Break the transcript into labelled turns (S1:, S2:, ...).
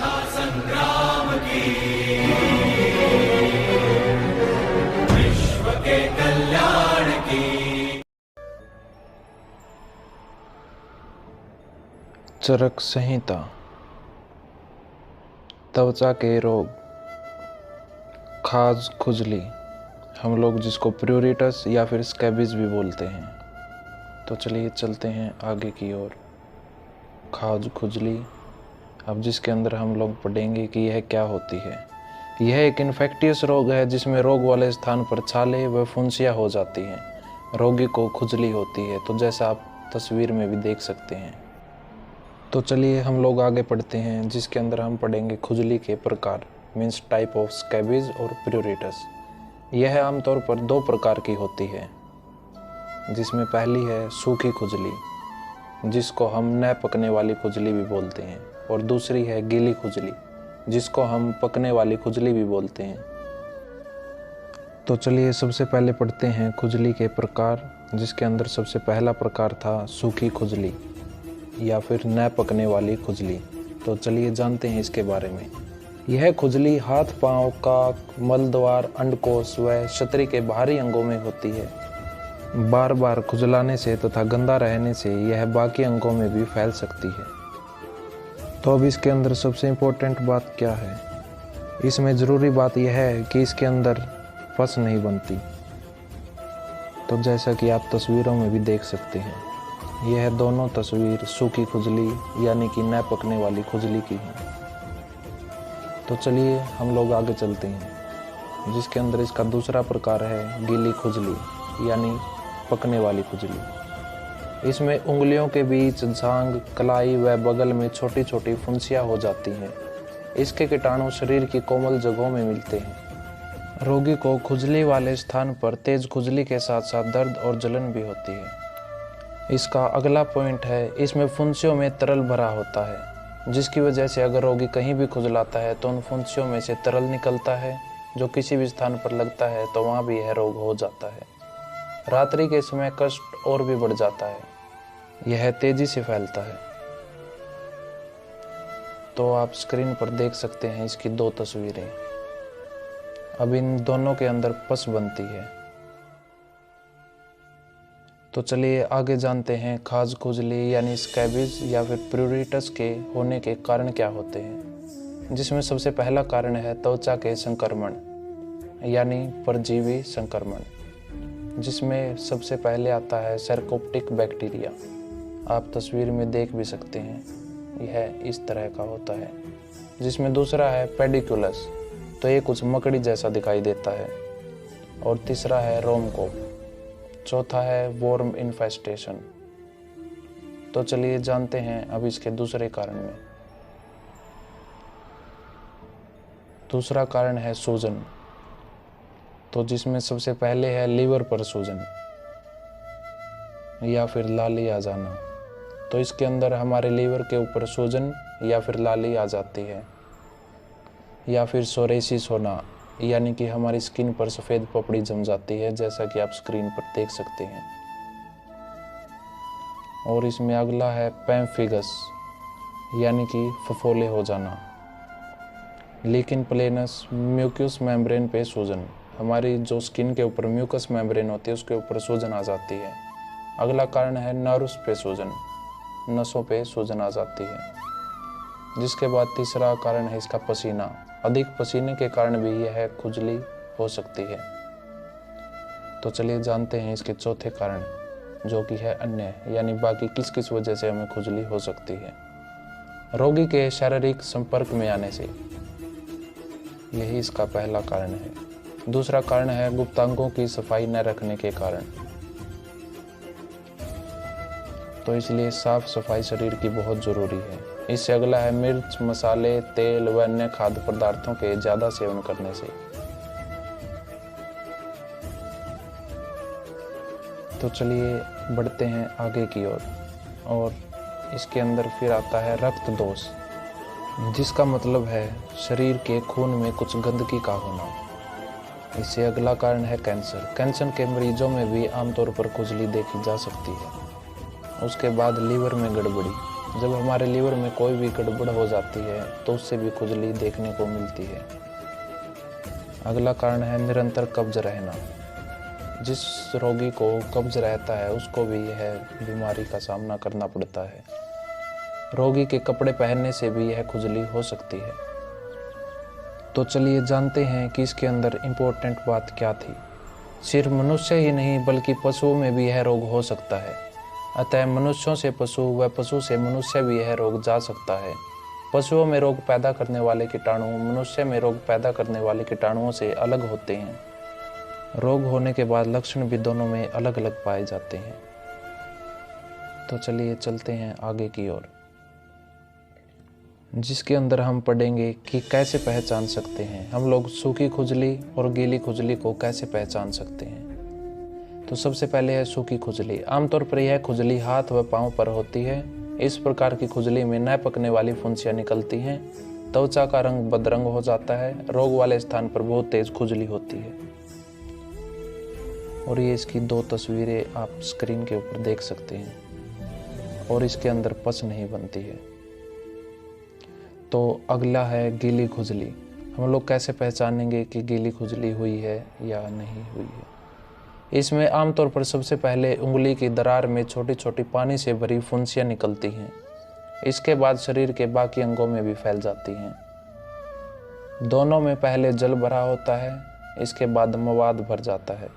S1: था संग्राम की, विश्व के कल्याण की।
S2: चरक संहिता। त्वचा के रोग, खाज खुजली, हम लोग जिसको प्यूरिटस या फिर स्कैबिज भी बोलते हैं। तो चलिए चलते हैं आगे की ओर। खाज खुजली, अब जिसके अंदर हम लोग पढ़ेंगे कि यह क्या होती है। यह एक इन्फेक्टियस रोग है जिसमें रोग वाले स्थान पर छाले व फुंसियाँ हो जाती हैं। रोगी को खुजली होती है, तो जैसा आप तस्वीर में भी देख सकते हैं। तो चलिए हम लोग आगे पढ़ते हैं, जिसके अंदर हम पढ़ेंगे खुजली के प्रकार, मीन्स टाइप ऑफ स्कैबिज और प्यूरिटस। यह आमतौर पर 2 प्रकार की होती है, जिसमें पहली है सूखी खुजली, जिसको हम न पकने वाली खुजली भी बोलते हैं, और दूसरी है गीली खुजली, जिसको हम पकने वाली खुजली भी बोलते हैं। तो चलिए सबसे पहले पढ़ते हैं खुजली के प्रकार, जिसके अंदर सबसे पहला प्रकार था सूखी खुजली या फिर न पकने वाली खुजली। तो चलिए जानते हैं इसके बारे में। यह खुजली हाथ, पांव, काक, मलद्वार, अंडकोश व छतरी के बाहरी अंगों में होती है। बार बार खुजलाने से तथा गंदा रहने से यह बाकी अंगों में भी फैल सकती है। तो अब इसके अंदर सबसे इम्पोर्टेंट बात क्या है? इसमें ज़रूरी बात यह है कि इसके अंदर पस नहीं बनती। तो जैसा कि आप तस्वीरों में भी देख सकते हैं, यह दोनों तस्वीर सूखी खुजली यानी कि न पकने वाली खुजली की है। तो चलिए हम लोग आगे चलते हैं, जिसके अंदर इसका दूसरा प्रकार है गीली खुजली यानी पकने वाली खुजली। इसमें उंगलियों के बीच, जांघ, कलाई व बगल में छोटी छोटी फुंसियाँ हो जाती हैं। इसके कीटाणु शरीर की कोमल जगहों में मिलते हैं। रोगी को खुजली वाले स्थान पर तेज खुजली के साथ साथ दर्द और जलन भी होती है। इसका अगला पॉइंट है, इसमें फुंसियों में तरल भरा होता है, जिसकी वजह से अगर रोगी कहीं भी खुजलाता है तो उन फुंसियों में से तरल निकलता है, जो किसी भी स्थान पर लगता है तो वहाँ भी यह रोग हो जाता है। रात्रि के समय कष्ट और भी बढ़ जाता है, यह तेजी से फैलता है। तो आप स्क्रीन पर देख सकते हैं इसकी 2 तस्वीरें। अब इन दोनों के अंदर पस बनती है। तो चलिए आगे जानते हैं खाज खुजली यानी स्कैबिज या फिर प्यूरिटस के होने के कारण क्या होते हैं, जिसमें सबसे पहला कारण है त्वचा के संक्रमण यानी परजीवी संक्रमण, जिसमें सबसे पहले आता है सर्कोप्टिक बैक्टीरिया। आप तस्वीर में देख भी सकते हैं, यह इस तरह का होता है। जिसमें दूसरा है पेडिकुलस, तो ये कुछ मकड़ी जैसा दिखाई देता है, और तीसरा है रोमकोप, चौथा है वॉर्म इन्फेस्टेशन। तो चलिए जानते हैं अब इसके दूसरे कारण में। दूसरा कारण है सूजन, तो जिसमें सबसे पहले है लीवर पर सूजन या फिर लाली आ जाना। तो इसके अंदर हमारे लीवर के ऊपर सूजन या फिर लाली आ जाती है, या फिर सोरेसिस होना यानी कि हमारी स्किन पर सफ़ेद पपड़ी जम जाती है, जैसा कि आप स्क्रीन पर देख सकते हैं। और इसमें अगला है पैम्फिगस यानी कि फफोले हो जाना। लीकिन प्लेनस म्यूकस मेम्ब्रेन पे सूजन, हमारी जो स्किन के ऊपर म्यूकस मेम्ब्रेन होती है उसके ऊपर सूजन आ जाती है। अगला कारण है नर्व्स पे सूजन, नसों पे सूजन आ जाती है। जिसके बाद तीसरा कारण है इसका पसीना, अधिक पसीने के कारण भी यह खुजली हो सकती है। तो चलिए जानते हैं इसके चौथे कारण, जो कि है अन्य, यानी बाकी किस किस वजह से हमें खुजली हो सकती है। रोगी के शारीरिक संपर्क में आने से, यही इसका पहला कारण है। दूसरा कारण है गुप्तांगों की सफाई न रखने के कारण, तो इसलिए साफ सफाई शरीर की बहुत जरूरी है। इससे अगला है मिर्च, मसाले, तेल व अन्य खाद्य पदार्थों के ज्यादा सेवन करने से। तो चलिए बढ़ते हैं आगे की ओर, और इसके अंदर फिर आता है रक्त दोष, जिसका मतलब है शरीर के खून में कुछ गंदगी का होना। इससे अगला कारण है कैंसर। कैंसर के मरीजों में भी आमतौर पर खुजली देखी जा सकती है। उसके बाद लीवर में गड़बड़ी, जब हमारे लीवर में कोई भी गड़बड़ हो जाती है तो उससे भी खुजली देखने को मिलती है। अगला कारण है निरंतर कब्ज रहना। जिस रोगी को कब्ज रहता है उसको भी यह बीमारी का सामना करना पड़ता है। रोगी के कपड़े पहनने से भी यह खुजली हो सकती है। तो चलिए जानते हैं कि इसके अंदर इम्पोर्टेंट बात क्या थी। सिर्फ मनुष्य ही नहीं बल्कि पशुओं में भी यह रोग हो सकता है। अतः मनुष्यों से पशु व पशु से मनुष्य भी यह रोग जा सकता है। पशुओं में रोग पैदा करने वाले कीटाणु मनुष्य में रोग पैदा करने वाले कीटाणुओं से अलग होते हैं। रोग होने के बाद लक्षण भी दोनों में अलग अलग पाए जाते हैं। तो चलिए चलते हैं आगे की ओर, जिसके अंदर हम पढ़ेंगे कि कैसे पहचान सकते हैं हम लोग सूखी खुजली और गीली खुजली को कैसे पहचान सकते हैं। तो सबसे पहले है सूखी खुजली। आमतौर पर यह खुजली हाथ व पांव पर होती है। इस प्रकार की खुजली में न पकने वाली फुंसियाँ निकलती हैं, त्वचा का रंग बदरंग हो जाता है, रोग वाले स्थान पर बहुत तेज खुजली होती है। और ये इसकी 2 तस्वीरें आप स्क्रीन के ऊपर देख सकते हैं और इसके अंदर पस नहीं बनती है। तो अगला है गीली खुजली। हम लोग कैसे पहचानेंगे कि गीली खुजली हुई है या नहीं हुई है। इसमें आमतौर पर सबसे पहले उंगली की दरार में छोटी छोटी पानी से भरी फुंसियाँ निकलती हैं। इसके बाद शरीर के बाकी अंगों में भी फैल जाती हैं। दोनों में पहले जल भरा होता है, इसके बाद मवाद भर जाता है।